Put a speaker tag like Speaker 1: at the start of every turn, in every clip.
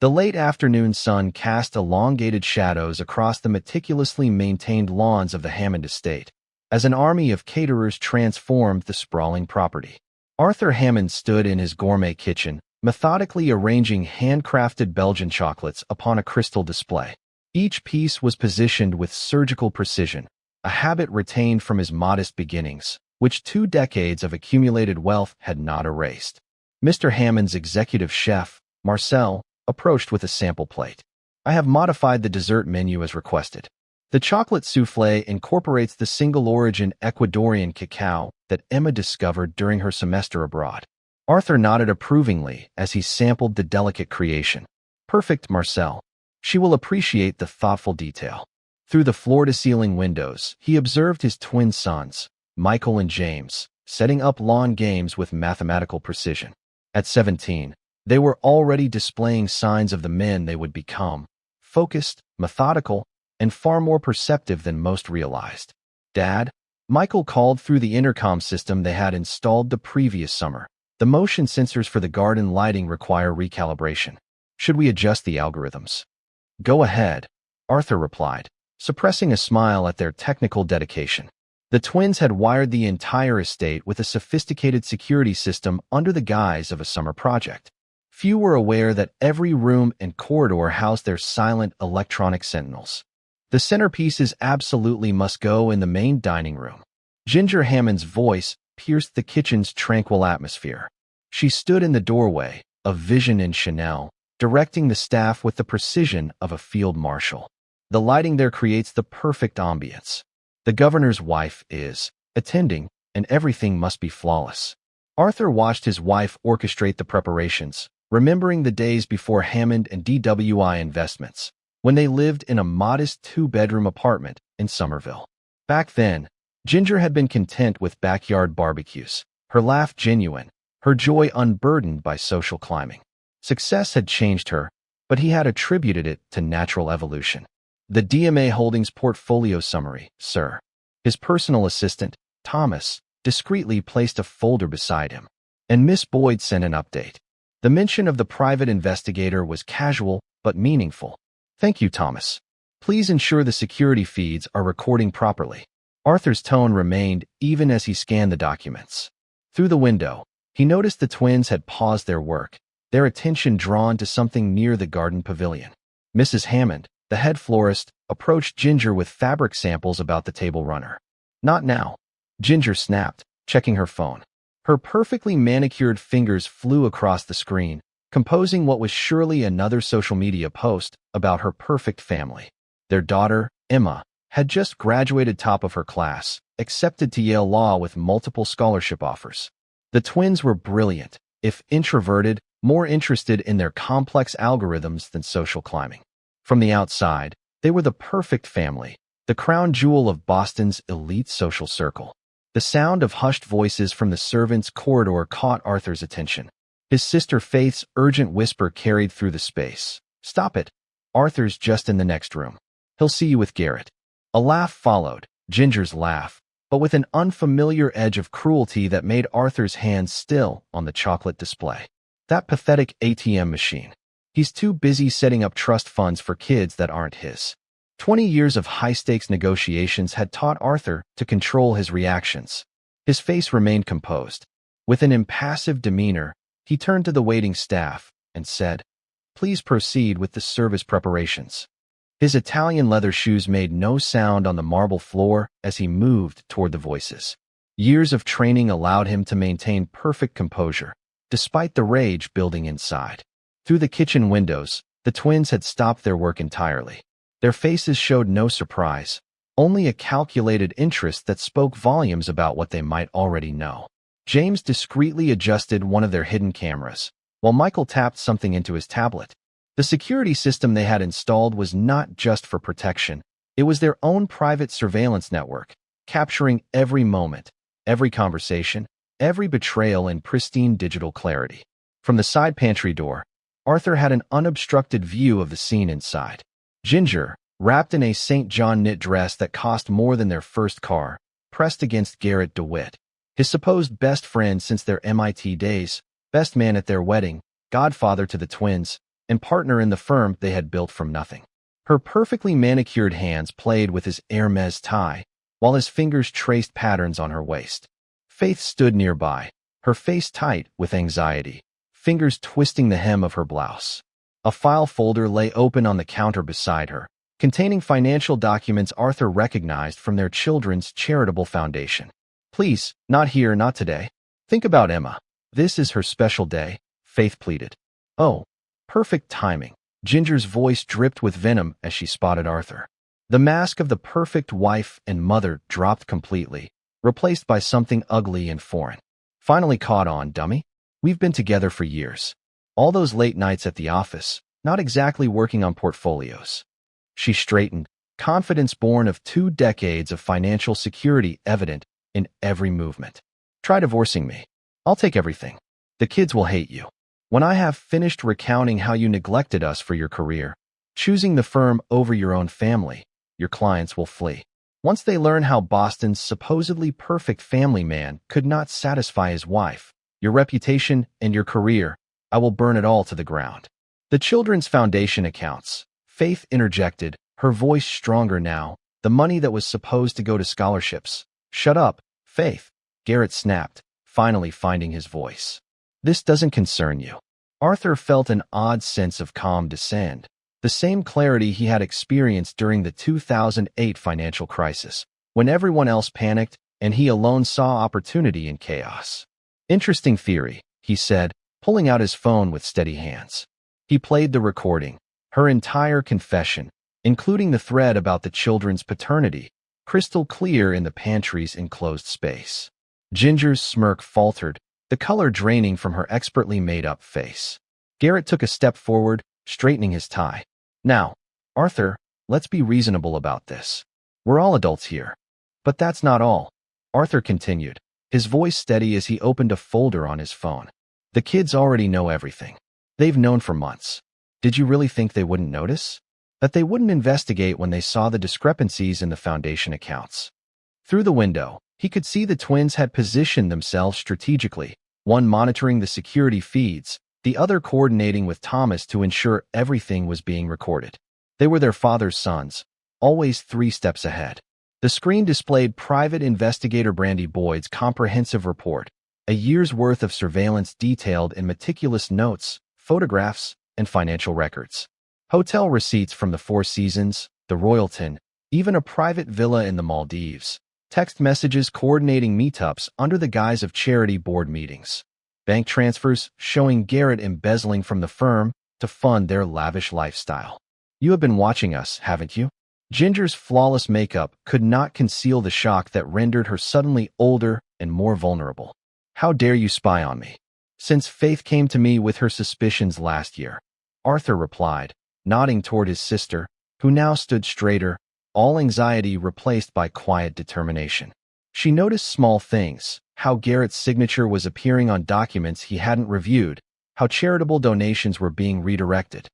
Speaker 1: The late afternoon sun cast elongated shadows across the meticulously maintained lawns of the Hammond estate, as an army of caterers transformed the sprawling property. Arthur Hammond stood in his gourmet kitchen, methodically arranging handcrafted Belgian chocolates upon a crystal display. Each piece was positioned with surgical precision, a habit retained from his modest beginnings, which 2 decades of accumulated wealth had not erased. Mr. Hammond's executive chef, Marcel, approached with a sample plate. "I have modified the dessert menu as requested. The chocolate soufflé incorporates the single-origin Ecuadorian cacao that Emma discovered during her semester abroad." Arthur nodded approvingly as he sampled the delicate creation. "Perfect, Marcel. She will appreciate the thoughtful detail." Through the floor-to-ceiling windows, he observed his twin sons, Michael and James, setting up lawn games with mathematical precision. At 17, they were already displaying signs of the men they would become, focused, methodical, and far more perceptive than most realized. "Dad," Michael called through the intercom system they had installed the previous summer. "The motion sensors for the garden lighting require recalibration. Should we adjust the algorithms?" "Go ahead," Arthur replied, suppressing a smile at their technical dedication. The twins had wired the entire estate with a sophisticated security system under the guise of a summer project. Few were aware that every room and corridor housed their silent electronic sentinels. The centerpieces absolutely must go in the main dining room. Ginger Hammond's voice pierced the kitchen's tranquil atmosphere. She stood in the doorway, a vision in Chanel, directing the staff with the precision of a field marshal. "The lighting there creates the perfect ambience. The governor's wife is attending, and everything must be flawless." Arthur watched his wife orchestrate the preparations, remembering the days before Hammond and DWI Investments, when they lived in a modest 2-bedroom apartment in Somerville. Back then, Ginger had been content with backyard barbecues, her laugh genuine, her joy unburdened by social climbing. Success had changed her, but he had attributed it to natural evolution. "The DMA Holdings portfolio summary, sir." His personal assistant, Thomas, discreetly placed a folder beside him, and Miss Boyd sent an update. The mention of the private investigator was casual but meaningful. "Thank you, Thomas. Please ensure the security feeds are recording properly." Arthur's tone remained even as he scanned the documents. Through the window, he noticed the twins had paused their work, their attention drawn to something near the garden pavilion. Mrs. Hammond, the head florist, approached Ginger with fabric samples about the table runner. "Not now," Ginger snapped, checking her phone. Her perfectly manicured fingers flew across the screen, composing what was surely another social media post about her perfect family. Their daughter, Emma, had just graduated top of her class, accepted to Yale Law with multiple scholarship offers. The twins were brilliant, if introverted, more interested in their complex algorithms than social climbing. From the outside, they were the perfect family, the crown jewel of Boston's elite social circle. The sound of hushed voices from the servants' corridor caught Arthur's attention. His sister Faith's urgent whisper carried through the space. "Stop it. Arthur's just in the next room. He'll see you with Garrett." A laugh followed, Ginger's laugh, but with an unfamiliar edge of cruelty that made Arthur's hands still on the chocolate display. That pathetic ATM machine. He's too busy setting up trust funds for kids that aren't his. 20 years of high-stakes negotiations had taught Arthur to control his reactions. His face remained composed. With an impassive demeanor, he turned to the waiting staff and said, "Please proceed with the service preparations." His Italian leather shoes made no sound on the marble floor as he moved toward the voices. Years of training allowed him to maintain perfect composure, despite the rage building inside. Through the kitchen windows, the twins had stopped their work entirely. Their faces showed no surprise, only a calculated interest that spoke volumes about what they might already know. James discreetly adjusted one of their hidden cameras, while Michael tapped something into his tablet. The security system they had installed was not just for protection. It was their own private surveillance network, capturing every moment, every conversation, every betrayal in pristine digital clarity. From the side pantry door, Arthur had an unobstructed view of the scene inside. Ginger, wrapped in a St. John knit dress that cost more than their first car, pressed against Garrett DeWitt, his supposed best friend since their MIT days, best man at their wedding, godfather to the twins, and partner in the firm they had built from nothing. Her perfectly manicured hands played with his Hermes tie, while his fingers traced patterns on her waist. Faith stood nearby, her face tight with anxiety, fingers twisting the hem of her blouse. A file folder lay open on the counter beside her, containing financial documents Arthur recognized from their children's charitable foundation. "Please, not here, not today. Think about Emma. This is her special day," Faith pleaded. "Oh, perfect timing." Ginger's voice dripped with venom as she spotted Arthur. The mask of the perfect wife and mother dropped completely, replaced by something ugly and foreign. "Finally caught on, dummy. We've been together for years. All those late nights at the office, not exactly working on portfolios." She straightened, confidence born of 2 decades of financial security evident in every movement. "Try divorcing me. I'll take everything. The kids will hate you. When I have finished recounting how you neglected us for your career, choosing the firm over your own family, your clients will flee. Once they learn how Boston's supposedly perfect family man could not satisfy his wife, your reputation and your career, I will burn it all to the ground." "The Children's Foundation accounts," Faith interjected, her voice stronger now, "the money that was supposed to go to scholarships." "Shut up, Faith," Garrett snapped, finally finding his voice. "This doesn't concern you." Arthur felt an odd sense of calm descend, the same clarity he had experienced during the 2008 financial crisis, when everyone else panicked and he alone saw opportunity in chaos. "Interesting theory," he said, pulling out his phone with steady hands. He played the recording, her entire confession, including the thread about the children's paternity, crystal clear in the pantry's enclosed space. Ginger's smirk faltered, the color draining from her expertly made-up face. Garrett took a step forward, straightening his tie. "Now, Arthur, let's be reasonable about this. We're all adults here." "But that's not all," Arthur continued, his voice steady as he opened a folder on his phone. "The kids already know everything. They've known for months. Did you really think they wouldn't notice? That they wouldn't investigate when they saw the discrepancies in the foundation accounts?" Through the window, he could see the twins had positioned themselves strategically, one monitoring the security feeds, the other coordinating with Thomas to ensure everything was being recorded. They were their father's sons, always 3 steps ahead. The screen displayed Private Investigator Brandy Boyd's comprehensive report, a year's worth of surveillance detailed in meticulous notes, photographs, and financial records. Hotel receipts from the Four Seasons, the Royalton, even a private villa in the Maldives. Text messages coordinating meetups under the guise of charity board meetings. Bank transfers showing Garrett embezzling from the firm to fund their lavish lifestyle. "You have been watching us, haven't you?" Ginger's flawless makeup could not conceal the shock that rendered her suddenly older and more vulnerable. "How dare you spy on me? Since Faith came to me with her suspicions last year," Arthur replied, nodding toward his sister, who now stood straighter, all anxiety replaced by quiet determination. She noticed small things, how Garrett's signature was appearing on documents he hadn't reviewed, how charitable donations were being redirected.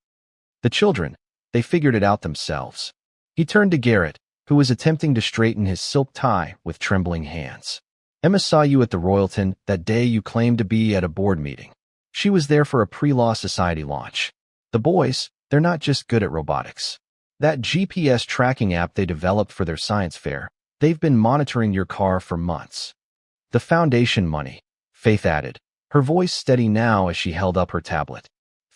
Speaker 1: The children, they figured it out themselves. He turned to Garrett, who was attempting to straighten his silk tie with trembling hands. "Emma saw you at the Royalton that day you claimed to be at a board meeting. She was there for a pre-law society launch. The boys, they're not just good at robotics. That GPS tracking app they developed for their science fair, they've been monitoring your car for months." "The foundation money," Faith added, her voice steady now as she held up her tablet.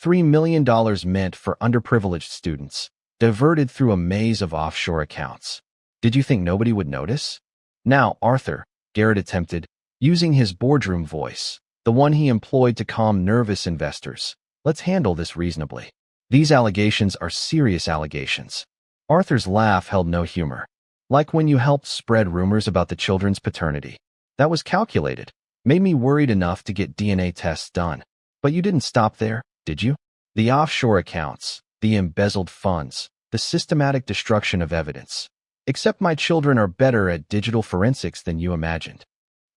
Speaker 1: $3 million meant for underprivileged students, diverted through a maze of offshore accounts. Did you think nobody would notice? "Now, Arthur," Garrett attempted, using his boardroom voice, the one he employed to calm nervous investors. "Let's handle this reasonably. These allegations are serious allegations." Arthur's laugh held no humor. "Like when you helped spread rumors about the children's paternity. That was calculated. Made me worried enough to get DNA tests done. But you didn't stop there, did you? The offshore accounts, the embezzled funds, the systematic destruction of evidence. Except my children are better at digital forensics than you imagined."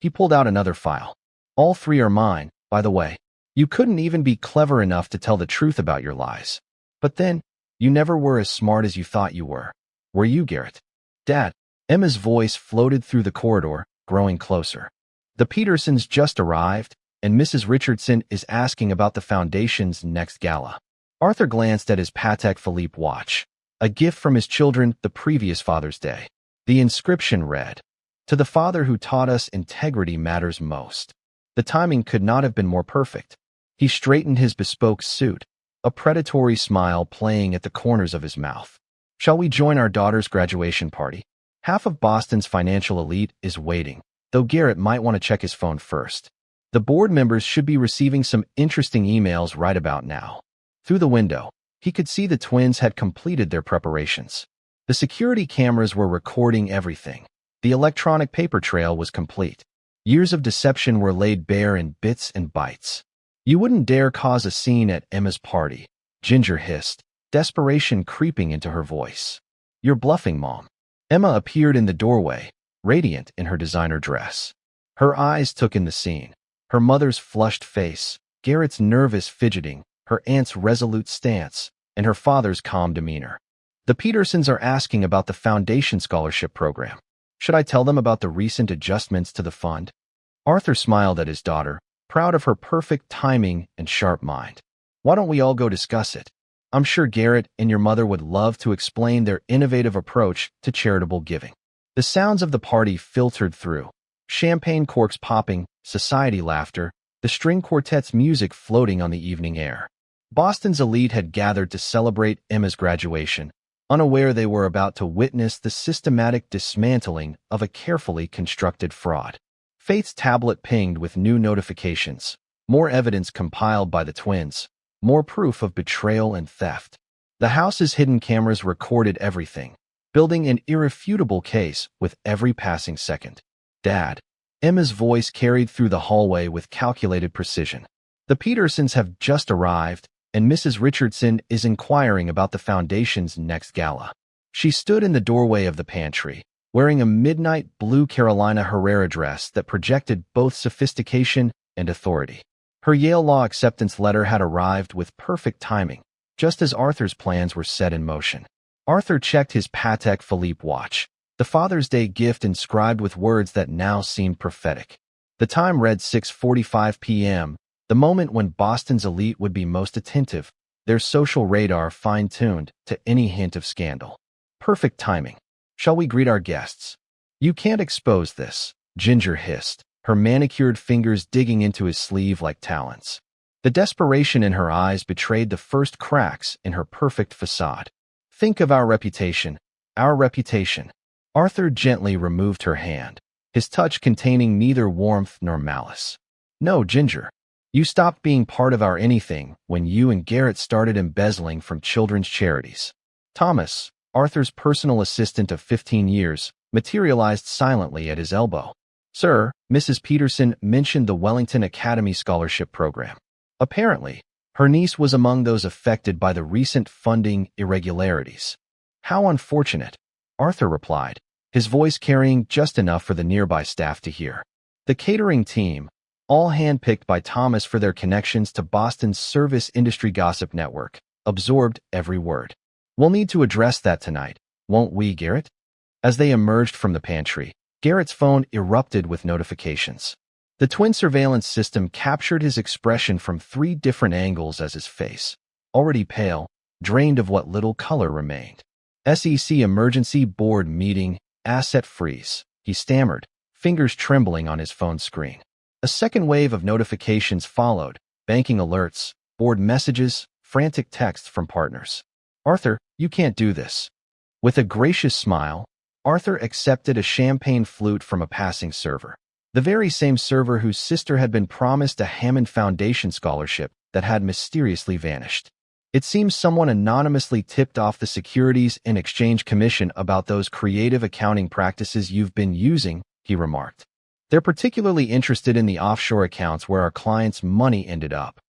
Speaker 1: He pulled out another file. "All 3 are mine, by the way. You couldn't even be clever enough to tell the truth about your lies. But then, you never were as smart as you thought you were. Were you, Garrett?" "Dad," Emma's voice floated through the corridor, growing closer. "The Petersons just arrived, and Mrs. Richardson is asking about the foundation's next gala. Arthur glanced at his Patek Philippe watch, a gift from his children the previous Father's Day. The inscription read, "To the father who taught us integrity matters most." The timing could not have been more perfect. He straightened his bespoke suit, a predatory smile playing at the corners of his mouth. "Shall we join our daughter's graduation party? Half of Boston's financial elite is waiting, though Garrett might want to check his phone first. The board members should be receiving some interesting emails right about now." Through the window, he could see the twins had completed their preparations. The security cameras were recording everything. The electronic paper trail was complete. Years of deception were laid bare in bits and bytes. "You wouldn't dare cause a scene at Emma's party," Ginger hissed, desperation creeping into her voice. "You're bluffing, Mom." Emma appeared in the doorway, radiant in her designer dress. Her eyes took in the scene. Her mother's flushed face, Garrett's nervous fidgeting, her aunt's resolute stance, and her father's calm demeanor. "The Petersons are asking about the Foundation Scholarship Program. Should I tell them about the recent adjustments to the fund?" Arthur smiled at his daughter, proud of her perfect timing and sharp mind. "Why don't we all go discuss it? I'm sure Garrett and your mother would love to explain their innovative approach to charitable giving." The sounds of the party filtered through. Champagne corks popping, society laughter, the string quartet's music floating on the evening air. Boston's elite had gathered to celebrate Emma's graduation, unaware they were about to witness the systematic dismantling of a carefully constructed fraud. Faith's tablet pinged with new notifications, more evidence compiled by the twins, more proof of betrayal and theft. The house's hidden cameras recorded everything, building an irrefutable case with every passing second. "Dad." Emma's voice carried through the hallway with calculated precision. "The Petersons have just arrived, and Mrs. Richardson is inquiring about the Foundation's next gala." She stood in the doorway of the pantry, wearing a midnight blue Carolina Herrera dress that projected both sophistication and authority. Her Yale Law acceptance letter had arrived with perfect timing, just as Arthur's plans were set in motion. Arthur checked his Patek Philippe watch, the Father's Day gift inscribed with words that now seemed prophetic. The time read 6:45 p.m., the moment when Boston's elite would be most attentive, their social radar fine-tuned to any hint of scandal. Perfect timing. "Shall we greet our guests?" "You can't expose this," Ginger hissed, her manicured fingers digging into his sleeve like talons. The desperation in her eyes betrayed the first cracks in her perfect facade. "Think of our reputation. Our reputation." Arthur gently removed her hand, his touch containing neither warmth nor malice. "No, Ginger. You stopped being part of our anything when you and Garrett started embezzling from children's charities." Thomas, Arthur's personal assistant of 15 years, materialized silently at his elbow. "Sir, Mrs. Peterson mentioned the Wellington Academy Scholarship Program. Apparently, her niece was among those affected by the recent funding irregularities." "How unfortunate," Arthur replied, his voice carrying just enough for the nearby staff to hear. The catering team, all handpicked by Thomas for their connections to Boston's service industry gossip network, absorbed every word. "We'll need to address that tonight, won't we, Garrett?" As they emerged from the pantry, Garrett's phone erupted with notifications. The twin surveillance system captured his expression from 3 different angles as his face, already pale, drained of what little color remained. "SEC Emergency Board Meeting, Asset Freeze," he stammered, fingers trembling on his phone screen. A second wave of notifications followed, banking alerts, board messages, frantic texts from partners. "Arthur, you can't do this." With a gracious smile, Arthur accepted a champagne flute from a passing server, the very same server whose sister had been promised a Hammond Foundation scholarship that had mysteriously vanished. "It seems someone anonymously tipped off the Securities and Exchange Commission about those creative accounting practices you've been using," he remarked. "They're particularly interested in the offshore accounts where our clients' money ended up."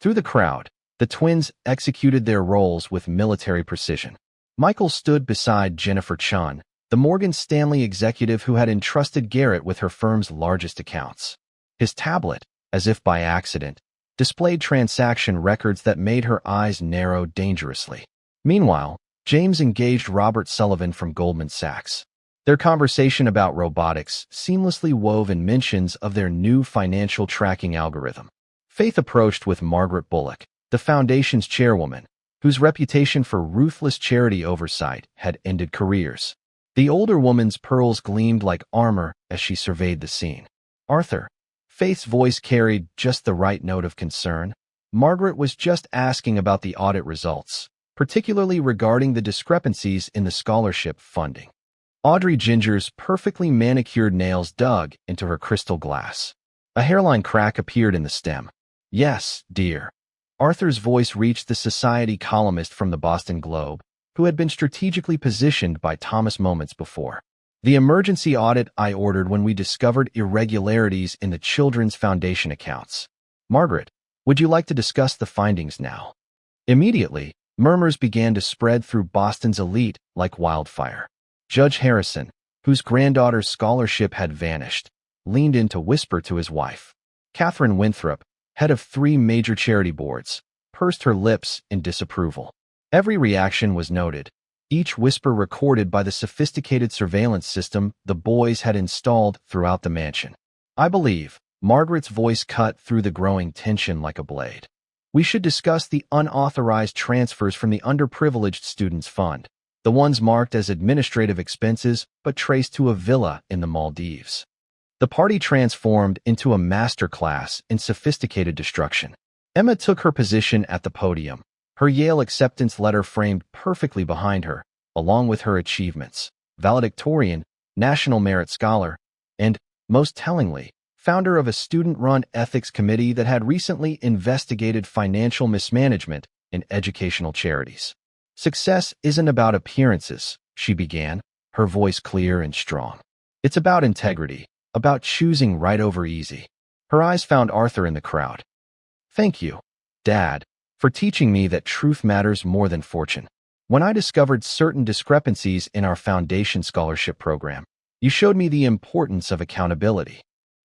Speaker 1: Through the crowd, the twins executed their roles with military precision. Michael stood beside Jennifer Chun, the Morgan Stanley executive who had entrusted Garrett with her firm's largest accounts. His tablet, as if by accident, displayed transaction records that made her eyes narrow dangerously. Meanwhile, James engaged Robert Sullivan from Goldman Sachs. Their conversation about robotics seamlessly wove in mentions of their new financial tracking algorithm. Faith approached with Margaret Bullock, the Foundation's chairwoman, whose reputation for ruthless charity oversight had ended careers. The older woman's pearls gleamed like armor as she surveyed the scene. Arthur. Faith's voice carried just the right note of concern. Margaret was just asking about the audit results, particularly regarding the discrepancies in the scholarship funding. Audrey Ginger's perfectly manicured nails dug into her crystal glass. A hairline crack appeared in the stem. Yes, dear. Arthur's voice reached the society columnist from the Boston Globe, who had been strategically positioned by Thomas moments before. The emergency audit I ordered when we discovered irregularities in the Children's Foundation accounts. Margaret, would you like to discuss the findings now? Immediately, murmurs began to spread through Boston's elite like wildfire. Judge Harrison, whose granddaughter's scholarship had vanished, leaned in to whisper to his wife. Catherine Winthrop, head of 3 major charity boards, pursed her lips in disapproval. Every reaction was noted, each whisper recorded by the sophisticated surveillance system the boys had installed throughout the mansion. I believe, Margaret's voice cut through the growing tension like a blade. We should discuss the unauthorized transfers from the underprivileged students' fund, the ones marked as administrative expenses but traced to a villa in the Maldives. The party transformed into a master class in sophisticated destruction. Emma took her position at the podium, her Yale acceptance letter framed perfectly behind her, along with her achievements: valedictorian, National Merit Scholar, and, most tellingly, founder of a student-run ethics committee that had recently investigated financial mismanagement in educational charities. Success isn't about appearances, she began, her voice clear and strong. It's about integrity, about choosing right over easy. Her eyes found Arthur in the crowd. Thank you, Dad, for teaching me that truth matters more than fortune. When I discovered certain discrepancies in our foundation scholarship program, you showed me the importance of accountability.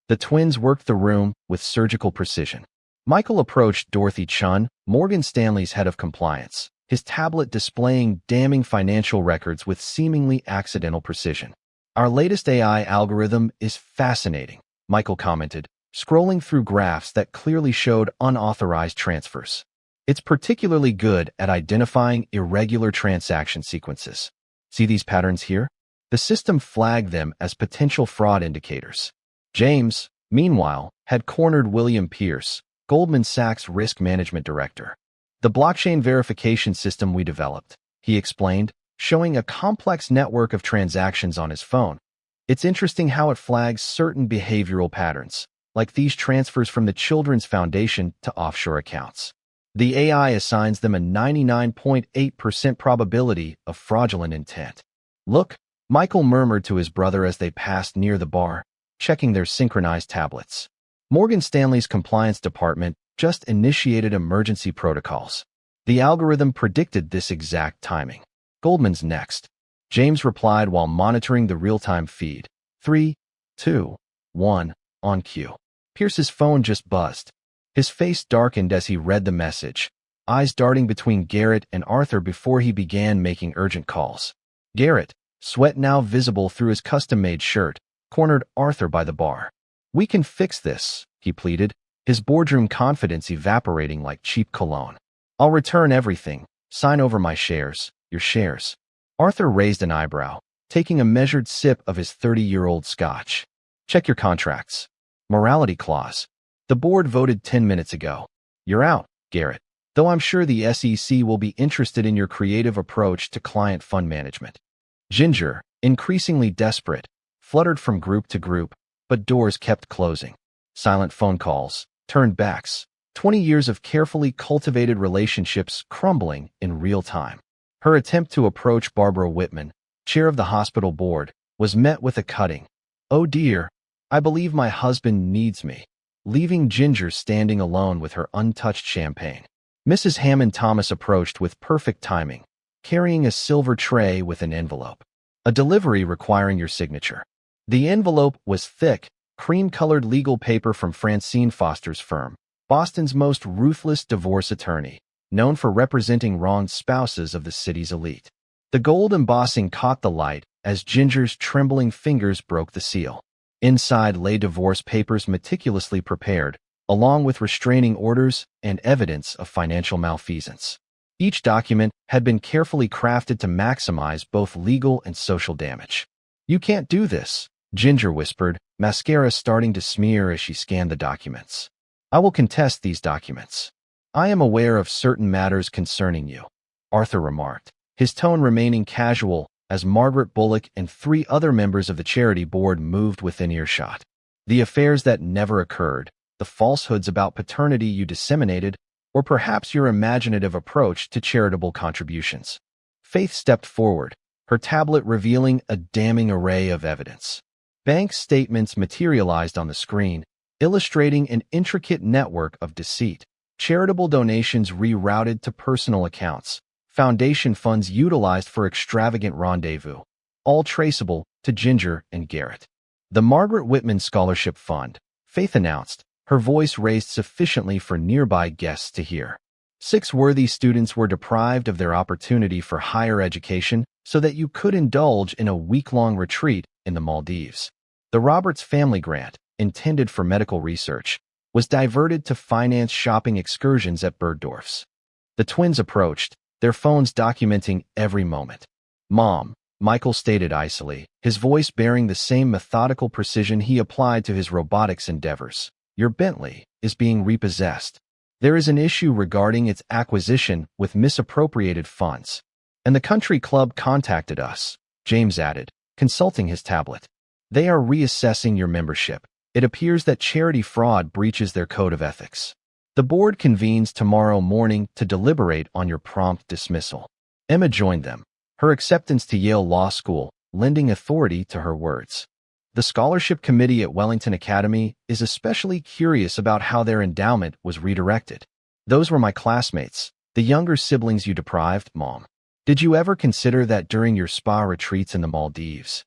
Speaker 1: The twins worked the room with surgical precision. Michael approached Dorothy Chun, Morgan Stanley's head of compliance, his tablet displaying damning financial records with seemingly accidental precision. Our latest AI algorithm is fascinating, Michael commented, scrolling through graphs that clearly showed unauthorized transfers. It's particularly good at identifying irregular transaction sequences. See these patterns here? The system flagged them as potential fraud indicators. James, meanwhile, had cornered William Pierce, Goldman Sachs risk management director. The blockchain verification system we developed, he explained, showing a complex network of transactions on his phone. It's interesting how it flags certain behavioral patterns, like these transfers from the Children's Foundation to offshore accounts. The AI assigns them a 99.8% probability of fraudulent intent. Look, Michael murmured to his brother as they passed near the bar, checking their synchronized tablets. Morgan Stanley's compliance department just initiated emergency protocols. The algorithm predicted this exact timing. Goldman's next. James replied while monitoring the real-time feed. 3, 2, 1, on cue. Pierce's phone just buzzed. His face darkened as he read the message, eyes darting between Garrett and Arthur before he began making urgent calls. Garrett, sweat now visible through his custom-made shirt, cornered Arthur by the bar. We can fix this, he pleaded, his boardroom confidence evaporating like cheap cologne. I'll return everything, sign over my shares, your shares. Arthur raised an eyebrow, taking a measured sip of his 30-year-old scotch. Check your contracts. Morality clause. The board voted 10 minutes ago. You're out, Garrett, though I'm sure the SEC will be interested in your creative approach to client fund management. Ginger, increasingly desperate, fluttered from group to group, but doors kept closing. Silent phone calls, turned backs, 20 years of carefully cultivated relationships crumbling in real time. Her attempt to approach Barbara Whitman, chair of the hospital board, was met with a cutting. Oh dear, I believe my husband needs me, leaving Ginger standing alone with her untouched champagne. Mrs. Hammond Thomas approached with perfect timing, carrying a silver tray with an envelope. A delivery requiring your signature. The envelope was thick, cream-colored legal paper from Francine Foster's firm, Boston's most ruthless divorce attorney, known for representing wronged spouses of the city's elite. The gold embossing caught the light as Ginger's trembling fingers broke the seal. Inside lay divorce papers meticulously prepared, along with restraining orders and evidence of financial malfeasance. Each document had been carefully crafted to maximize both legal and social damage. "You can't do this," Ginger whispered, mascara starting to smear as she scanned the documents. "I will contest these documents. I am aware of certain matters concerning you," Arthur remarked, his tone remaining casual as Margaret Bullock and 3 other members of the charity board moved within earshot. "The affairs that never occurred, the falsehoods about paternity you disseminated, or perhaps your imaginative approach to charitable contributions." Faith stepped forward, her tablet revealing a damning array of evidence. Bank statements materialized on the screen, illustrating an intricate network of deceit. Charitable donations rerouted to personal accounts, foundation funds utilized for extravagant rendezvous, all traceable to Ginger and Garrett. "The Margaret Whitman Scholarship Fund," Faith announced, her voice raised sufficiently for nearby guests to hear. 6 worthy students were deprived of their opportunity for higher education so that you could indulge in a week-long retreat in the Maldives. The Roberts family grant, intended for medical research, was diverted to finance shopping excursions at Bergdorf's. The twins approached, their phones documenting every moment. "Mom," Michael stated icily, his voice bearing the same methodical precision he applied to his robotics endeavors, "your Bentley is being repossessed. There is an issue regarding its acquisition with misappropriated funds. And the country club contacted us," James added, consulting his tablet. "They are reassessing your membership. It appears that charity fraud breaches their code of ethics. The board convenes tomorrow morning to deliberate on your prompt dismissal." Emma joined them, her acceptance to Yale Law School lending authority to her words. "The scholarship committee at Wellington Academy is especially curious about how their endowment was redirected. Those were my classmates, the younger siblings you deprived, Mom. Did you ever consider that during your spa retreats in the Maldives?"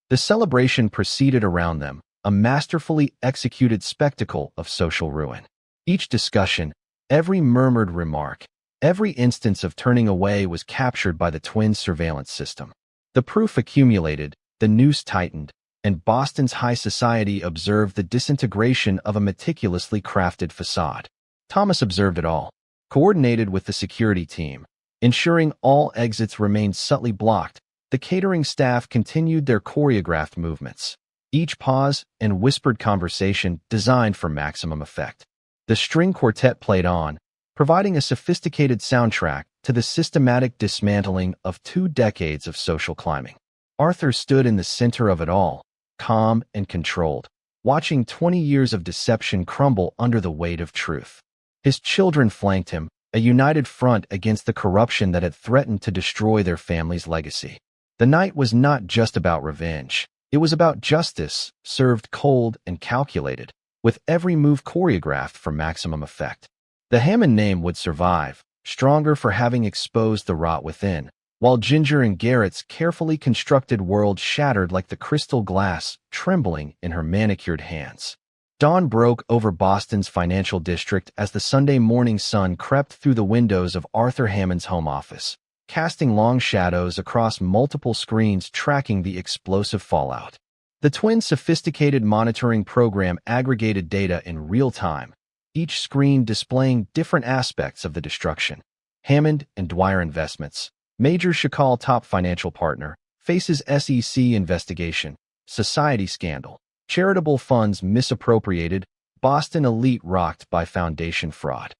Speaker 1: The celebration proceeded around them, a masterfully executed spectacle of social ruin. Each discussion, every murmured remark, every instance of turning away was captured by the twins' surveillance system. The proof accumulated, the noose tightened, and Boston's high society observed the disintegration of a meticulously crafted facade. Thomas observed it all, coordinated with the security team, ensuring all exits remained subtly blocked. The catering staff continued their choreographed movements, each pause and whispered conversation designed for maximum effect. The string quartet played on, providing a sophisticated soundtrack to the systematic dismantling of 2 decades of social climbing. Arthur stood in the center of it all, calm and controlled, watching 20 years of deception crumble under the weight of truth. His children flanked him, a united front against the corruption that had threatened to destroy their family's legacy. The night was not just about revenge. It was about justice, served cold and calculated, with every move choreographed for maximum effect. The Hammond name would survive, stronger for having exposed the rot within, while Ginger and Garrett's carefully constructed world shattered like the crystal glass trembling in her manicured hands. Dawn broke over Boston's financial district as the Sunday morning sun crept through the windows of Arthur Hammond's home office, casting long shadows across multiple screens tracking the explosive fallout. The twins' sophisticated monitoring program aggregated data in real time, each screen displaying different aspects of the destruction. Hammond and Dwyer Investments, major CUCKOLD top financial partner, faces SEC investigation, society scandal, charitable funds misappropriated, Boston elite rocked by foundation fraud.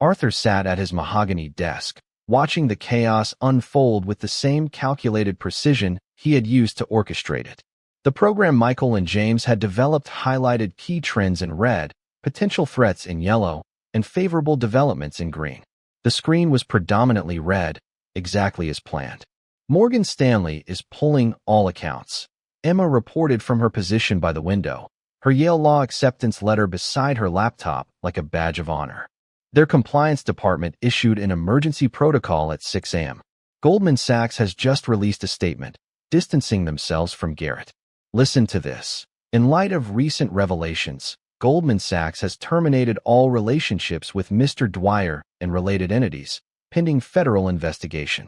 Speaker 1: Arthur sat at his mahogany desk, watching the chaos unfold with the same calculated precision he had used to orchestrate it. The program Michael and James had developed highlighted key trends in red, potential threats in yellow, and favorable developments in green. The screen was predominantly red, exactly as planned. "Morgan Stanley is pulling all accounts," Emma reported from her position by the window, her Yale Law acceptance letter beside her laptop like a badge of honor. Their compliance department issued an emergency protocol at 6 a.m. Goldman Sachs has just released a statement, distancing themselves from Garrett. Listen to this. In light of recent revelations, Goldman Sachs has terminated all relationships with Mr. Dwyer and related entities, pending federal investigation.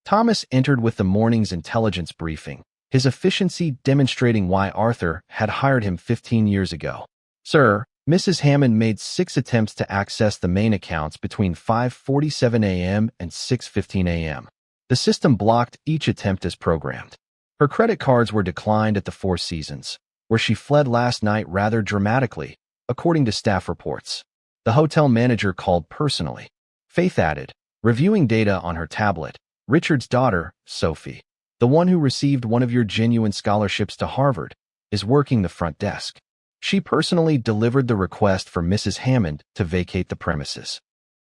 Speaker 1: Thomas entered with the morning's intelligence briefing, his efficiency demonstrating why Arthur had hired him 15 years ago. "Sir, Mrs. Hammond made 6 attempts to access the main accounts between 5:47 a.m. and 6:15 a.m. The system blocked each attempt as programmed. Her credit cards were declined at the Four Seasons, where she fled last night rather dramatically, according to staff reports. The hotel manager called personally. Faith added, reviewing data on her tablet. Richard's daughter, Sophie, the one who received one of your genuine scholarships to Harvard, is working the front desk. She personally delivered the request for Mrs. Hammond to vacate the premises.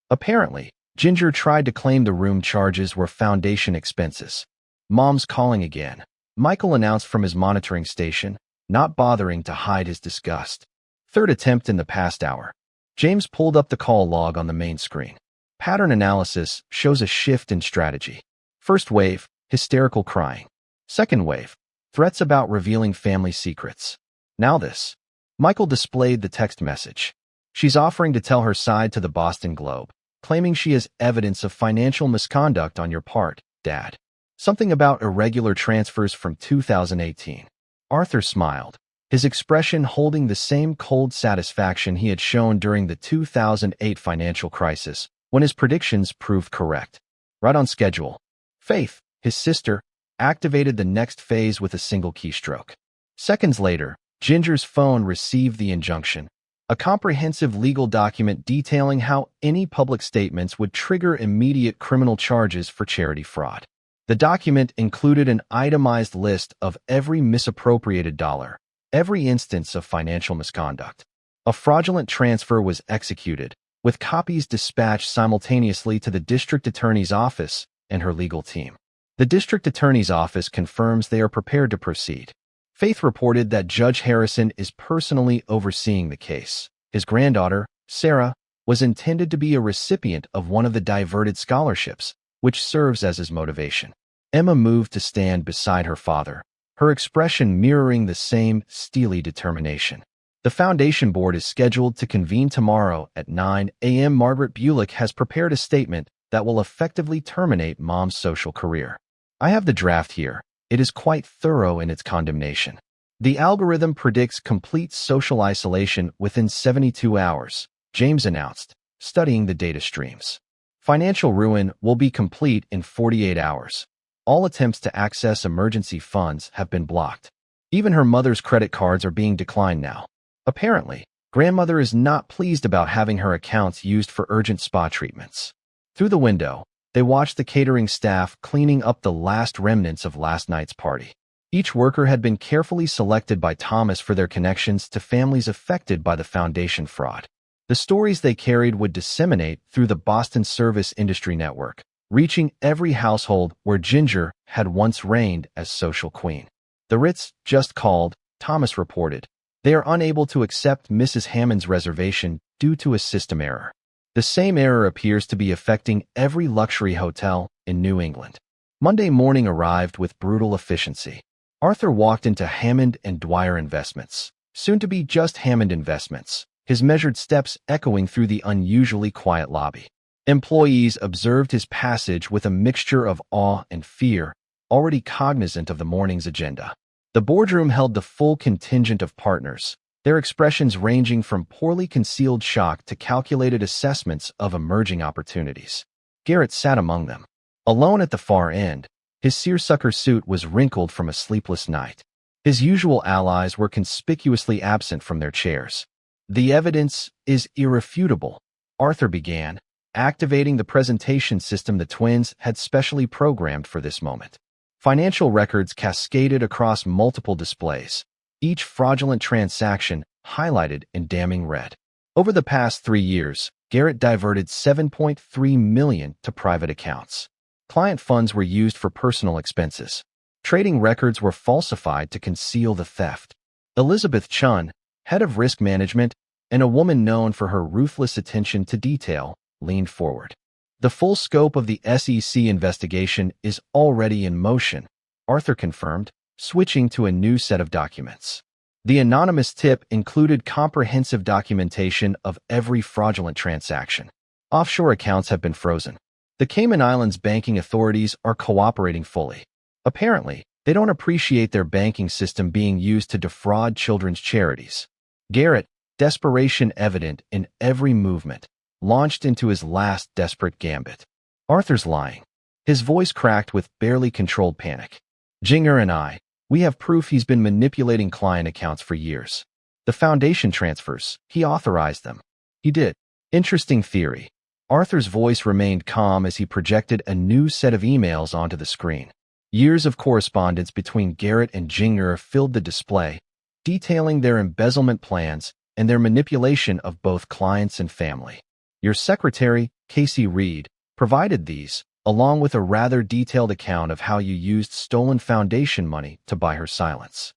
Speaker 1: Apparently, Ginger tried to claim the room charges were foundation expenses. Mom's calling again, Michael announced from his monitoring station, not bothering to hide his disgust. Third attempt in the past hour. James pulled up the call log on the main screen. Pattern analysis shows a shift in strategy. First wave, hysterical crying. Second wave, threats about revealing family secrets. Now this. Michael displayed the text message. She's offering to tell her side to the Boston Globe, claiming she has evidence of financial misconduct on your part, Dad. Something about irregular transfers from 2018. Arthur smiled, his expression holding the same cold satisfaction he had shown during the 2008 financial crisis, when his predictions proved correct. Right on schedule. Faith, his sister, activated the next phase with a single keystroke. Seconds later, Ginger's phone received the injunction, a comprehensive legal document detailing how any public statements would trigger immediate criminal charges for charity fraud. The document included an itemized list of every misappropriated dollar, every instance of financial misconduct. A fraudulent transfer was executed, with copies dispatched simultaneously to the district attorney's office and her legal team. The district attorney's office confirms they are prepared to proceed. Faith reported that Judge Harrison is personally overseeing the case. His granddaughter, Sarah, was intended to be a recipient of one of the diverted scholarships, which serves as his motivation. Emma moved to stand beside her father, her expression mirroring the same steely determination. The foundation board is scheduled to convene tomorrow at 9 a.m. Margaret Bulick has prepared a statement that will effectively terminate Mom's social career. I have the draft here. It is quite thorough in its condemnation. The algorithm predicts complete social isolation within 72 hours, James announced, studying the data streams. Financial ruin will be complete in 48 hours. All attempts to access emergency funds have been blocked. Even her mother's credit cards are being declined now. Apparently, grandmother is not pleased about having her accounts used for urgent spa treatments. Through the window, they watched the catering staff cleaning up the last remnants of last night's party. Each worker had been carefully selected by Thomas for their connections to families affected by the foundation fraud. The stories they carried would disseminate through the Boston Service Industry Network, reaching every household where Ginger had once reigned as social queen. The Ritz just called, Thomas reported. They are unable to accept Mrs. Hammond's reservation due to a system error. The same error appears to be affecting every luxury hotel in New England. Monday morning arrived with brutal efficiency. Arthur walked into Hammond and Dwyer Investments, soon to be just Hammond Investments, his measured steps echoing through the unusually quiet lobby. Employees observed his passage with a mixture of awe and fear, already cognizant of the morning's agenda. The boardroom held the full contingent of partners, their expressions ranging from poorly concealed shock to calculated assessments of emerging opportunities. Garrett sat among them. Alone at the far end, his seersucker suit was wrinkled from a sleepless night. His usual allies were conspicuously absent from their chairs. The evidence is irrefutable, Arthur began, activating the presentation system the twins had specially programmed for this moment. Financial records cascaded across multiple displays, each fraudulent transaction highlighted in damning red. Over the past 3 years, Garrett diverted $7.3 million to private accounts. Client funds were used for personal expenses. Trading records were falsified to conceal the theft. Elizabeth Chun, head of risk management, and a woman known for her ruthless attention to detail, leaned forward. The full scope of the SEC investigation is already in motion, Arthur confirmed, switching to a new set of documents. The anonymous tip included comprehensive documentation of every fraudulent transaction. Offshore accounts have been frozen. The Cayman Islands banking authorities are cooperating fully. Apparently, they don't appreciate their banking system being used to defraud children's charities. Garrett, desperation evident in every movement, launched into his last desperate gambit. Arthur's lying. His voice cracked with barely controlled panic. Jinger and we have proof he's been manipulating client accounts for years. The foundation transfers, he authorized them. He did. Interesting theory. Arthur's voice remained calm as he projected a new set of emails onto the screen. Years of correspondence between Garrett and Jinger filled the display, detailing their embezzlement plans and their manipulation of both clients and family. Your secretary, Casey Reed, provided these, along with a rather detailed account of how you used stolen foundation money to buy her silence.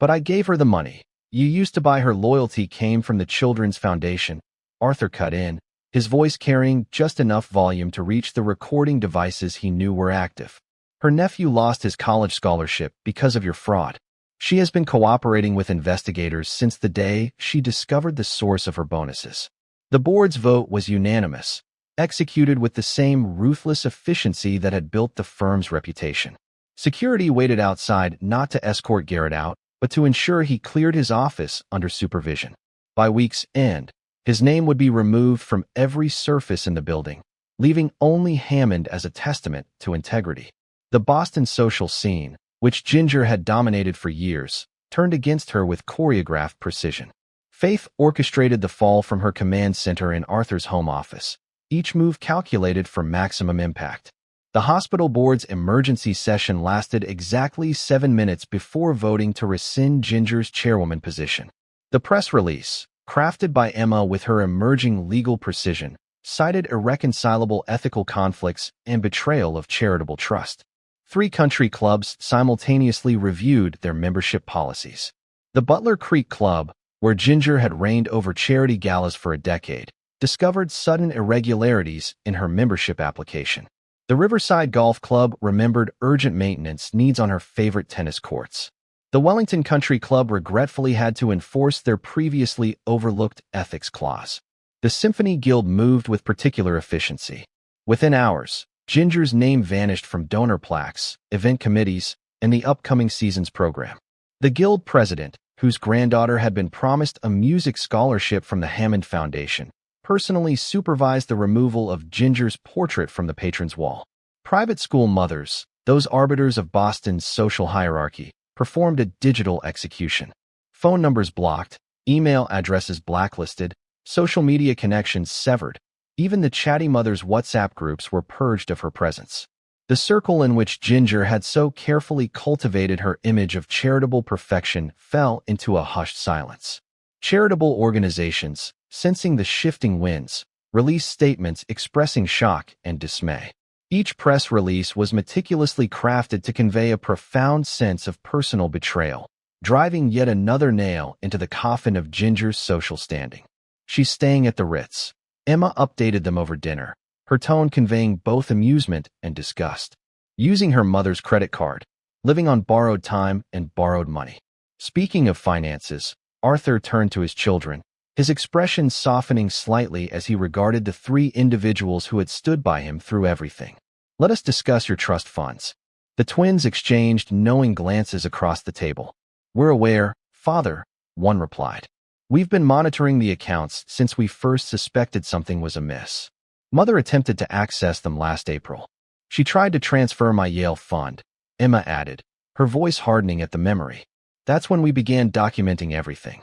Speaker 1: But I gave her the money. You used to buy her loyalty came from the Children's Foundation. Arthur cut in, his voice carrying just enough volume to reach the recording devices he knew were active. Her nephew lost his college scholarship because of your fraud. She has been cooperating with investigators since the day she discovered the source of her bonuses. The board's vote was unanimous, executed with the same ruthless efficiency that had built the firm's reputation. Security waited outside not to escort Garrett out, but to ensure he cleared his office under supervision. By week's end, his name would be removed from every surface in the building, leaving only Hammond as a testament to integrity. The Boston social scene, which Ginger had dominated for years, turned against her with choreographed precision. Faith orchestrated the fall from her command center in Arthur's home office, each move calculated for maximum impact. The hospital board's emergency session lasted exactly 7 minutes before voting to rescind Ginger's chairwoman position. The press release, crafted by Emma with her emerging legal precision, cited irreconcilable ethical conflicts and betrayal of charitable trust. 3 country clubs simultaneously reviewed their membership policies. The Butler Creek Club, where Ginger had reigned over charity galas for a decade, discovered sudden irregularities in her membership application. The Riverside Golf Club remembered urgent maintenance needs on her favorite tennis courts. The Wellington Country Club regretfully had to enforce their previously overlooked ethics clause. The Symphony Guild moved with particular efficiency. Within hours, Ginger's name vanished from donor plaques, event committees, and the upcoming season's program. The guild president, whose granddaughter had been promised a music scholarship from the Hammond Foundation, personally supervised the removal of Ginger's portrait from the patron's wall. Private school mothers, those arbiters of Boston's social hierarchy, performed a digital execution. Phone numbers blocked, email addresses blacklisted, social media connections severed. Even the chatty mother's WhatsApp groups were purged of her presence. The circle in which Ginger had so carefully cultivated her image of charitable perfection fell into a hushed silence. Charitable organizations, sensing the shifting winds, released statements expressing shock and dismay. Each press release was meticulously crafted to convey a profound sense of personal betrayal, driving yet another nail into the coffin of Ginger's social standing. She's staying at the Ritz. Emma updated them over dinner, her tone conveying both amusement and disgust. Using her mother's credit card, living on borrowed time and borrowed money. Speaking of finances, Arthur turned to his children, his expression softening slightly as he regarded the 3 individuals who had stood by him through everything. Let us discuss your trust funds. The twins exchanged knowing glances across the table. We're aware, Father, one replied. We've been monitoring the accounts since we first suspected something was amiss. Mother attempted to access them last April. She tried to transfer my Yale fund, Emma added, her voice hardening at the memory. That's when we began documenting everything.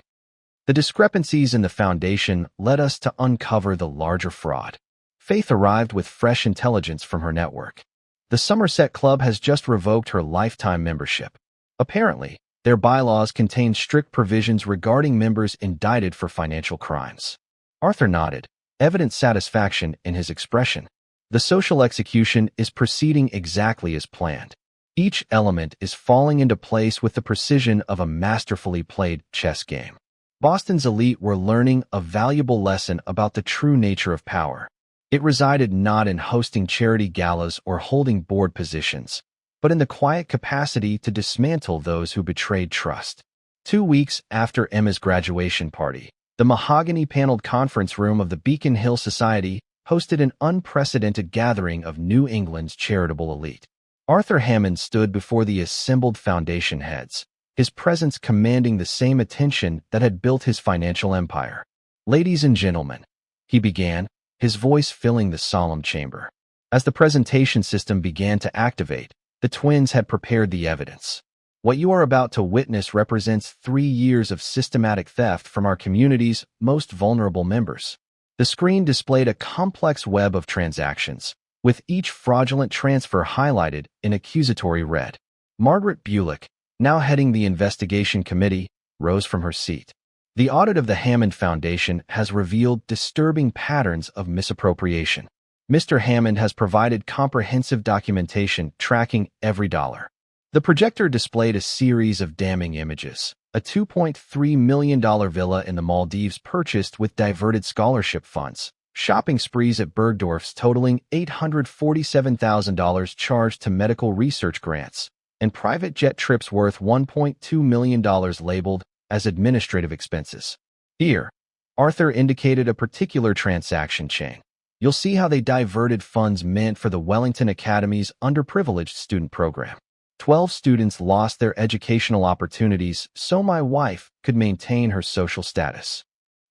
Speaker 1: The discrepancies in the foundation led us to uncover the larger fraud. Faith arrived with fresh intelligence from her network. The Somerset Club has just revoked her lifetime membership. Apparently, their bylaws contain strict provisions regarding members indicted for financial crimes. Arthur nodded, evident satisfaction in his expression. The social execution is proceeding exactly as planned. Each element is falling into place with the precision of a masterfully played chess game. Boston's elite were learning a valuable lesson about the true nature of power. It resided not in hosting charity galas or holding board positions, but in the quiet capacity to dismantle those who betrayed trust. 2 weeks after Emma's graduation party, the mahogany-paneled conference room of the Beacon Hill Society hosted an unprecedented gathering of New England's charitable elite. Arthur Hammond stood before the assembled foundation heads, his presence commanding the same attention that had built his financial empire. "Ladies and gentlemen," he began, his voice filling the solemn chamber. As the presentation system began to activate, the twins had prepared the evidence. "What you are about to witness represents 3 years of systematic theft from our community's most vulnerable members." The screen displayed a complex web of transactions, with each fraudulent transfer highlighted in accusatory red. Margaret Bulick, now heading the investigation committee, rose from her seat. "The audit of the Hammond Foundation has revealed disturbing patterns of misappropriation. Mr. Hammond has provided comprehensive documentation tracking every dollar." The projector displayed a series of damning images. A $2.3 million villa in the Maldives purchased with diverted scholarship funds, shopping sprees at Bergdorf's totaling $847,000 charged to medical research grants, and private jet trips worth $1.2 million labeled as administrative expenses. Here, Arthur indicated a particular transaction chain. "You'll see how they diverted funds meant for the Wellington Academy's underprivileged student program. 12 students lost their educational opportunities so my wife could maintain her social status."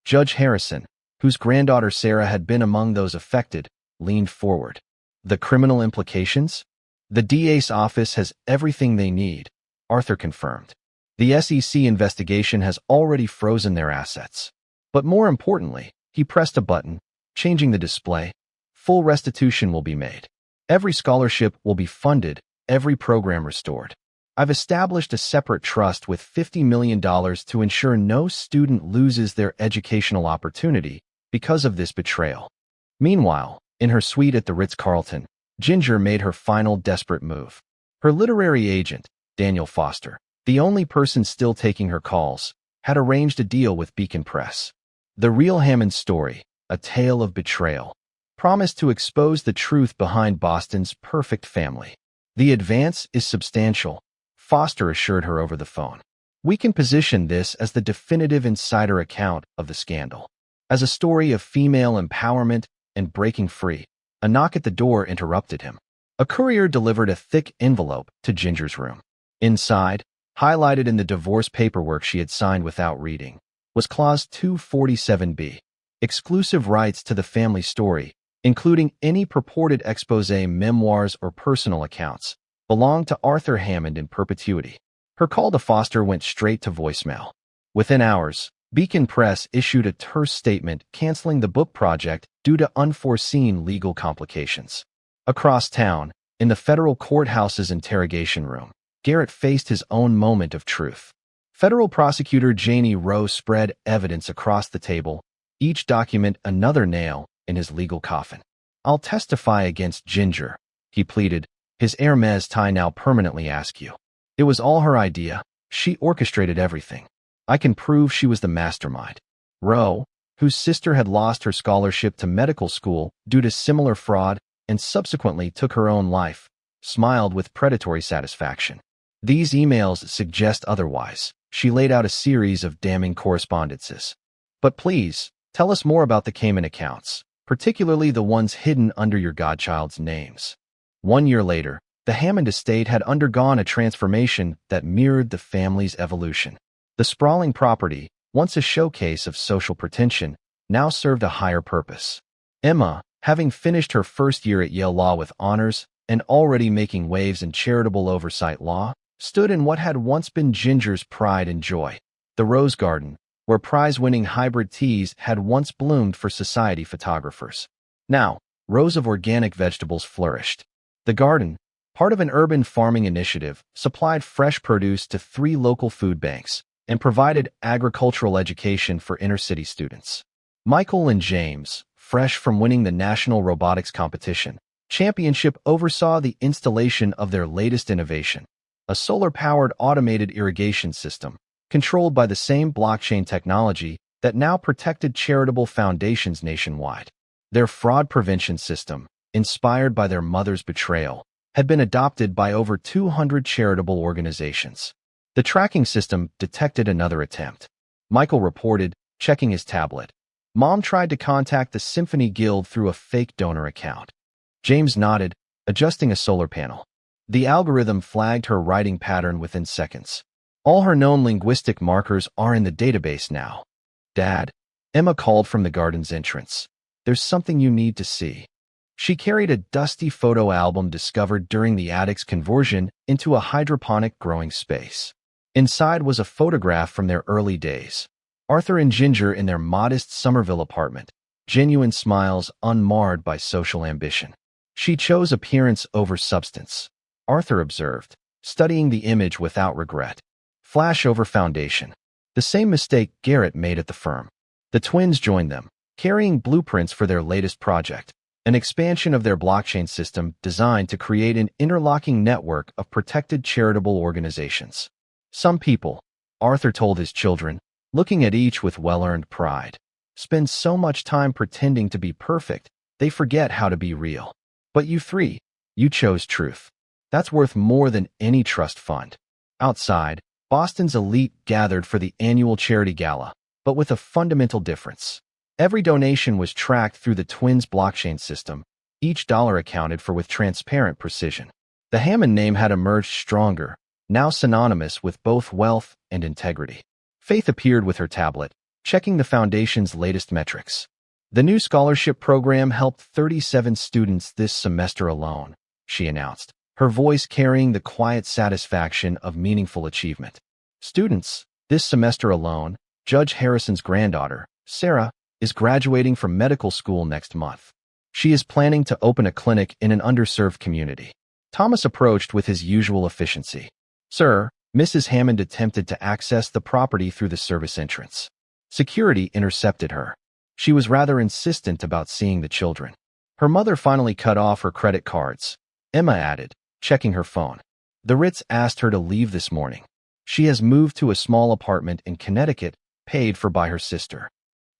Speaker 1: Judge Harrison, whose granddaughter Sarah had been among those affected, leaned forward. "The criminal implications? The DA's office has everything they need," Arthur confirmed. "The SEC investigation has already frozen their assets." But more importantly, he pressed a button, changing the display. "Full restitution will be made. Every scholarship will be funded, every program restored. I've established a separate trust with $50 million to ensure no student loses their educational opportunity because of this betrayal." Meanwhile, in her suite at the Ritz-Carlton, Ginger made her final desperate move. Her literary agent, Daniel Foster, the only person still taking her calls, had arranged a deal with Beacon Press. The real Hammond story, a tale of betrayal, promised to expose the truth behind Boston's perfect family. "The advance is substantial," Foster assured her over the phone. "We can position this as the definitive insider account of the scandal, as a story of female empowerment and breaking free." A knock at the door interrupted him. A courier delivered a thick envelope to Ginger's room. Inside, highlighted in the divorce paperwork she had signed without reading, was Clause 247B, exclusive rights to the family story, including any purported exposé, memoirs, or personal accounts, belonged to Arthur Hammond in perpetuity. Her call to Foster went straight to voicemail. Within hours, Beacon Press issued a terse statement canceling the book project due to unforeseen legal complications. Across town, in the federal courthouse's interrogation room, Garrett faced his own moment of truth. Federal prosecutor Janie Rowe spread evidence across the table, each document another nail in his legal coffin. "I'll testify against Ginger," he pleaded, his Hermes tie now permanently askew. "It was all her idea. She orchestrated everything. I can prove she was the mastermind." Rowe, whose sister had lost her scholarship to medical school due to similar fraud and subsequently took her own life, smiled with predatory satisfaction. "These emails suggest otherwise." She laid out a series of damning correspondences. "But please, tell us more about the Cayman accounts, particularly the ones hidden under your godchild's names." 1 year later, the Hammond estate had undergone a transformation that mirrored the family's evolution. The sprawling property, once a showcase of social pretension, now served a higher purpose. Emma, having finished her first year at Yale Law with honors and already making waves in charitable oversight law, stood in what had once been Ginger's pride and joy, the Rose Garden, where prize-winning hybrid teas had once bloomed for society photographers. Now, rows of organic vegetables flourished. The garden, part of an urban farming initiative, supplied fresh produce to 3 local food banks and provided agricultural education for inner-city students. Michael and James, fresh from winning the National Robotics Competition Championship, oversaw the installation of their latest innovation, a solar-powered automated irrigation system, controlled by the same blockchain technology that now protected charitable foundations nationwide. Their fraud prevention system, inspired by their mother's betrayal, had been adopted by over 200 charitable organizations. The tracking system detected another attempt. Michael reported, checking his tablet. Mom tried to contact the Symphony Guild through a fake donor account. James nodded, adjusting a solar panel. The algorithm flagged her writing pattern within seconds. All her known linguistic markers are in the database now. Dad, Emma called from the garden's entrance. There's something you need to see. She carried a dusty photo album discovered during the attic's conversion into a hydroponic growing space. Inside was a photograph from their early days. Arthur and Ginger in their modest Somerville apartment, genuine smiles unmarred by social ambition. She chose appearance over substance, Arthur observed, studying the image without regret. Flash over foundation. The same mistake Garrett made at the firm. The twins joined them, carrying blueprints for their latest project, an expansion of their blockchain system designed to create an interlocking network of protected charitable organizations. Some people, Arthur told his children, looking at each with well-earned pride, spend so much time pretending to be perfect, they forget how to be real. But you three, you chose truth. That's worth more than any trust fund. Outside, Boston's elite gathered for the annual charity gala, but with a fundamental difference. Every donation was tracked through the twins' blockchain system, each dollar accounted for with transparent precision. The Hammond name had emerged stronger, now synonymous with both wealth and integrity. Faith appeared with her tablet, checking the foundation's latest metrics. The new scholarship program helped 37 students this semester alone, she announced, her voice carrying the quiet satisfaction of meaningful achievement. Students, this semester alone, Judge Harrison's granddaughter, Sarah, is graduating from medical school next month. She is planning to open a clinic in an underserved community. Thomas approached with his usual efficiency. Sir, Mrs. Hammond attempted to access the property through the service entrance. Security intercepted her. She was rather insistent about seeing the children. Her mother finally cut off her credit cards, Emma added, checking her phone. The Ritz asked her to leave this morning. She has moved to a small apartment in Connecticut, paid for by her sister.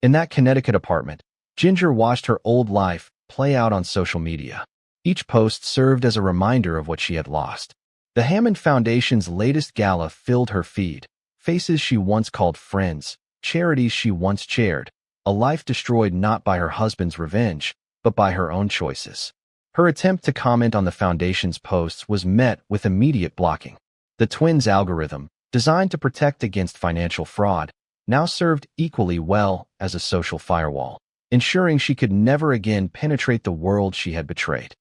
Speaker 1: In that Connecticut apartment, Ginger watched her old life play out on social media. Each post served as a reminder of what she had lost. The Hammond Foundation's latest gala filled her feed. Faces she once called friends, charities she once chaired, a life destroyed not by her husband's revenge, but by her own choices. Her attempt to comment on the Foundation's posts was met with immediate blocking. The twins' algorithm, designed to protect against financial fraud, now served equally well as a social firewall, ensuring she could never again penetrate the world she had betrayed.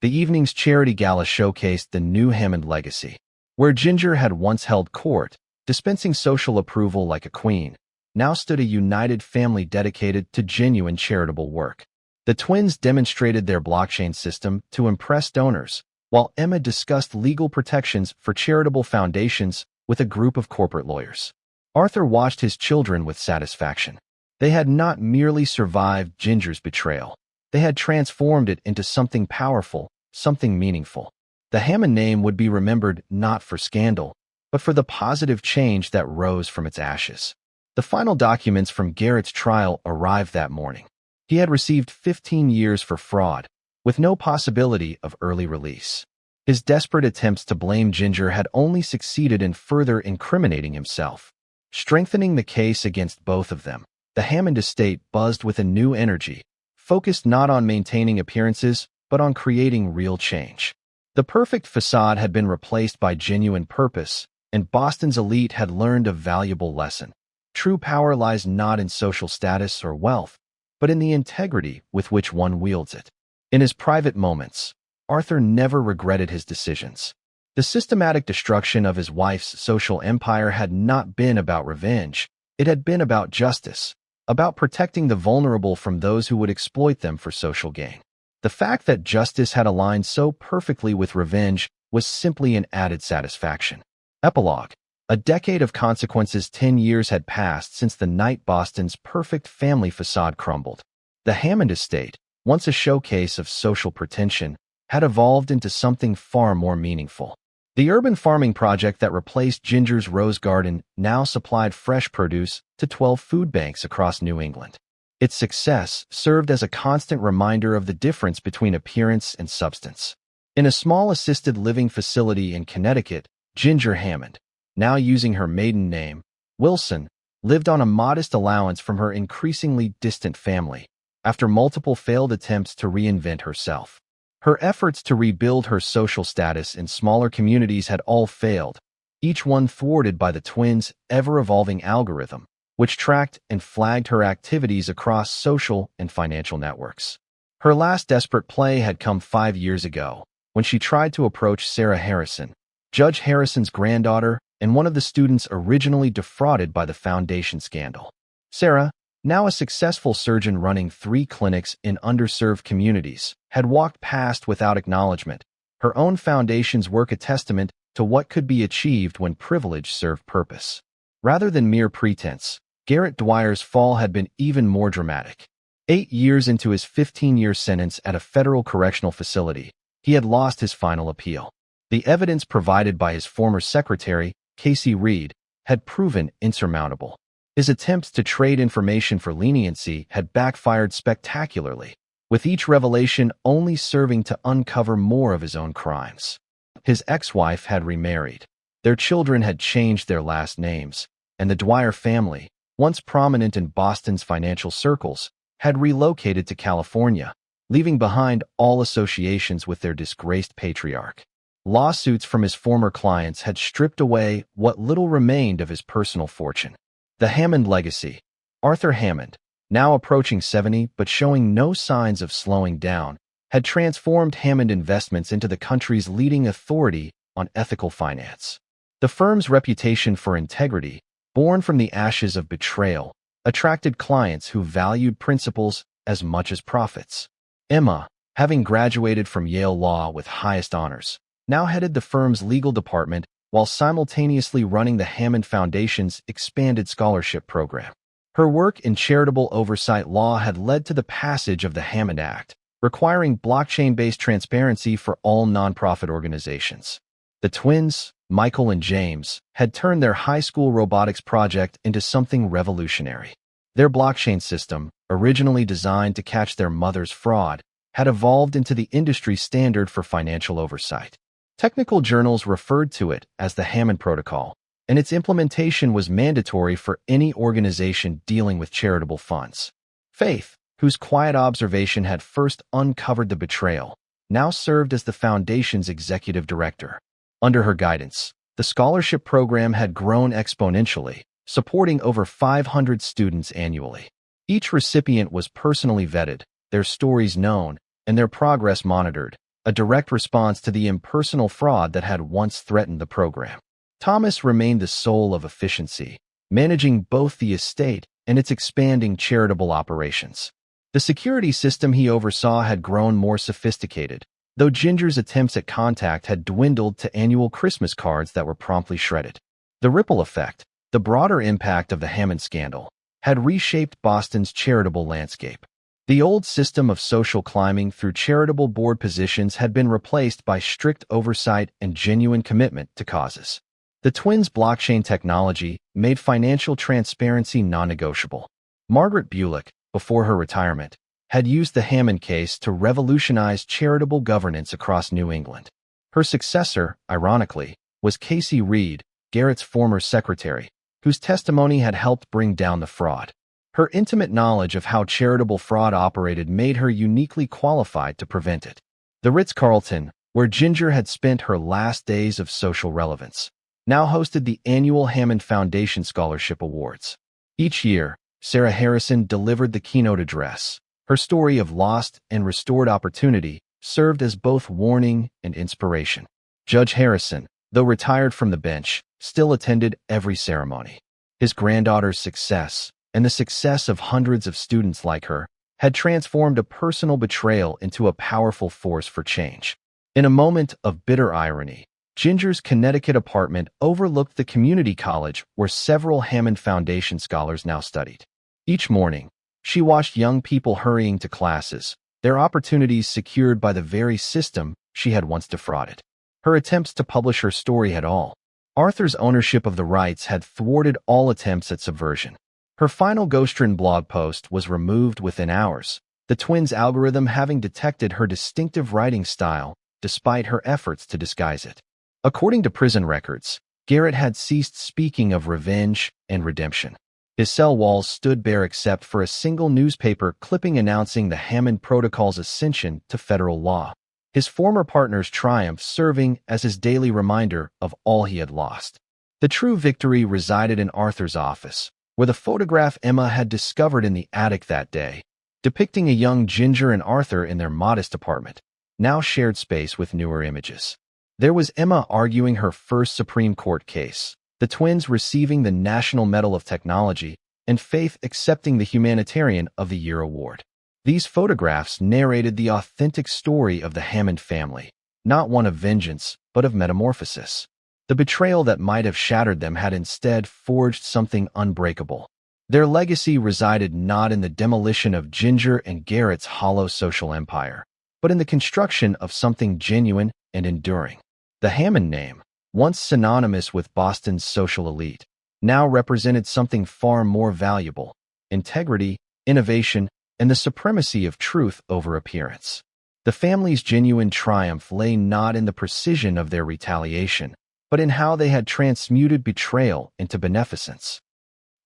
Speaker 1: The evening's charity gala showcased the new Hammond legacy, where Ginger had once held court, dispensing social approval like a queen. Now stood a united family dedicated to genuine charitable work. The twins demonstrated their blockchain system to impress donors, while Emma discussed legal protections for charitable foundations with a group of corporate lawyers. Arthur watched his children with satisfaction. They had not merely survived Ginger's betrayal. They had transformed it into something powerful, something meaningful. The Hammond name would be remembered not for scandal, but for the positive change that rose from its ashes. The final documents from Garrett's trial arrived that morning. He had received 15 years for fraud, with no possibility of early release. His desperate attempts to blame Ginger had only succeeded in further incriminating himself. Strengthening the case against both of them, the Hammond estate buzzed with a new energy, focused not on maintaining appearances, but on creating real change. The perfect facade had been replaced by genuine purpose, and Boston's elite had learned a valuable lesson. True power lies not in social status or wealth, but in the integrity with which one wields it. In his private moments, Arthur never regretted his decisions. The systematic destruction of his wife's social empire had not been about revenge. It had been about justice, about protecting the vulnerable from those who would exploit them for social gain. The fact that justice had aligned so perfectly with revenge was simply an added satisfaction. Epilogue. A decade of consequences. 10 years had passed since the night Boston's perfect family facade crumbled. The Hammond estate, once a showcase of social pretension, had evolved into something far more meaningful. The urban farming project that replaced Ginger's rose garden now supplied fresh produce to 12 food banks across New England. Its success served as a constant reminder of the difference between appearance and substance. In a small assisted living facility in Connecticut, Ginger Hammond, now using her maiden name, Wilson, lived on a modest allowance from her increasingly distant family, after multiple failed attempts to reinvent herself. Her efforts to rebuild her social status in smaller communities had all failed, each one thwarted by the twins' ever-evolving algorithm, which tracked and flagged her activities across social and financial networks. Her last desperate play had come 5 years ago, when she tried to approach Sarah Harrison, Judge Harrison's granddaughter and one of the students originally defrauded by the foundation scandal. Sarah, now a successful surgeon running 3 clinics in underserved communities, had walked past without acknowledgement, her own foundation's work a testament to what could be achieved when privilege served purpose. Rather than mere pretense, Garrett Dwyer's fall had been even more dramatic. 8 years into his 15-year sentence at a federal correctional facility, he had lost his final appeal. The evidence provided by his former secretary, Casey Reed, had proven insurmountable. His attempts to trade information for leniency had backfired spectacularly, with each revelation only serving to uncover more of his own crimes. His ex-wife had remarried. Their children had changed their last names, and the Dwyer family, once prominent in Boston's financial circles, had relocated to California, leaving behind all associations with their disgraced patriarch. Lawsuits from his former clients had stripped away what little remained of his personal fortune. The Hammond legacy. Arthur Hammond, now approaching 70 but showing no signs of slowing down, had transformed Hammond Investments into the country's leading authority on ethical finance. The firm's reputation for integrity, born from the ashes of betrayal, attracted clients who valued principles as much as profits. Emma, having graduated from Yale Law with highest honors, now headed the firm's legal department while simultaneously running the Hammond Foundation's expanded scholarship program. Her work in charitable oversight law had led to the passage of the Hammond Act, requiring blockchain-based transparency for all nonprofit organizations. The twins, Michael and James, had turned their high school robotics project into something revolutionary. Their blockchain system, originally designed to catch their mother's fraud, had evolved into the industry standard for financial oversight. Technical journals referred to it as the Hammond Protocol, and its implementation was mandatory for any organization dealing with charitable funds. Faith, whose quiet observation had first uncovered the betrayal, now served as the foundation's executive director. Under her guidance, the scholarship program had grown exponentially, supporting over 500 students annually. Each recipient was personally vetted, their stories known, and their progress monitored, a direct response to the impersonal fraud that had once threatened the program. Thomas remained the soul of efficiency, managing both the estate and its expanding charitable operations. The security system he oversaw had grown more sophisticated, though Ginger's attempts at contact had dwindled to annual Christmas cards that were promptly shredded. The ripple effect, the broader impact of the Hammond scandal, had reshaped Boston's charitable landscape. The old system of social climbing through charitable board positions had been replaced by strict oversight and genuine commitment to causes. The twins' blockchain technology made financial transparency non-negotiable. Margaret Bulick, before her retirement, had used the Hammond case to revolutionize charitable governance across New England. Her successor, ironically, was Casey Reed, Garrett's former secretary, whose testimony had helped bring down the fraud. Her intimate knowledge of how charitable fraud operated made her uniquely qualified to prevent it. The Ritz-Carlton, where Ginger had spent her last days of social relevance, now hosted the annual Hammond Foundation Scholarship Awards. Each year, Sarah Harrison delivered the keynote address. Her story of lost and restored opportunity served as both warning and inspiration. Judge Harrison, though retired from the bench, still attended every ceremony. His granddaughter's success, and the success of hundreds of students like her, had transformed a personal betrayal into a powerful force for change. In a moment of bitter irony, Ginger's Connecticut apartment overlooked the community college where several Hammond Foundation scholars now studied. Each morning, she watched young people hurrying to classes, their opportunities secured by the very system she had once defrauded. Her attempts to publish her story had all. Arthur's ownership of the rights had thwarted all attempts at subversion. Her final Ghostwritten blog post was removed within hours, the twins' algorithm having detected her distinctive writing style despite her efforts to disguise it. According to prison records, Garrett had ceased speaking of revenge and redemption. His cell walls stood bare except for a single newspaper clipping announcing the Hammond Protocol's ascension to federal law, his former partner's triumph serving as his daily reminder of all he had lost. The true victory resided in Arthur's office, where the photograph Emma had discovered in the attic that day, depicting a young Ginger and Arthur in their modest apartment, now shared space with newer images. There was Emma arguing her first Supreme Court case, the twins receiving the National Medal of Technology, and Faith accepting the Humanitarian of the Year award. These photographs narrated the authentic story of the Hammond family, not one of vengeance, but of metamorphosis. The betrayal that might have shattered them had instead forged something unbreakable. Their legacy resided not in the demolition of Ginger and Garrett's hollow social empire, but in the construction of something genuine and enduring. The Hammond name, once synonymous with Boston's social elite, now represented something far more valuable: integrity, innovation, and the supremacy of truth over appearance. The family's genuine triumph lay not in the precision of their retaliation, but in how they had transmuted betrayal into beneficence.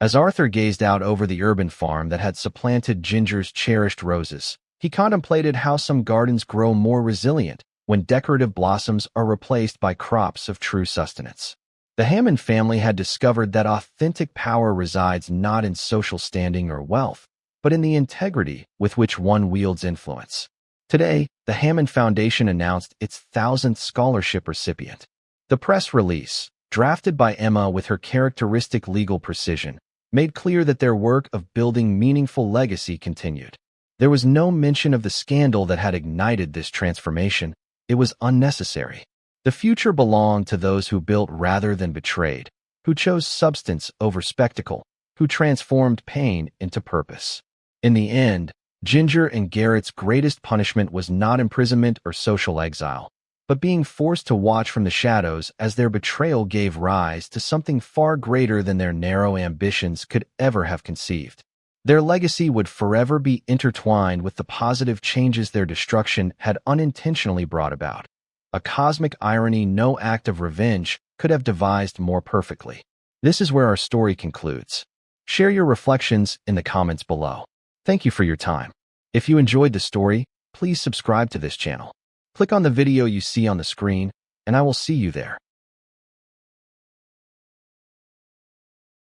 Speaker 1: As Arthur gazed out over the urban farm that had supplanted Ginger's cherished roses, he contemplated how some gardens grow more resilient when decorative blossoms are replaced by crops of true sustenance. The Hammond family had discovered that authentic power resides not in social standing or wealth, but in the integrity with which one wields influence. Today, the Hammond Foundation announced its 1,000th scholarship recipient. The press release, drafted by Emma with her characteristic legal precision, made clear that their work of building meaningful legacy continued. There was no mention of the scandal that had ignited this transformation. It was unnecessary. The future belonged to those who built rather than betrayed, who chose substance over spectacle, who transformed pain into purpose. In the end, Ginger and Garrett's greatest punishment was not imprisonment or social exile, but being forced to watch from the shadows as their betrayal gave rise to something far greater than their narrow ambitions could ever have conceived. Their legacy would forever be intertwined with the positive changes their destruction had unintentionally brought about, a cosmic irony no act of revenge could have devised more perfectly. This is where our story concludes. Share your reflections in the comments below. Thank you for your time. If you enjoyed the story, please subscribe to this channel. Click on the video you see on the screen, and I will see you there.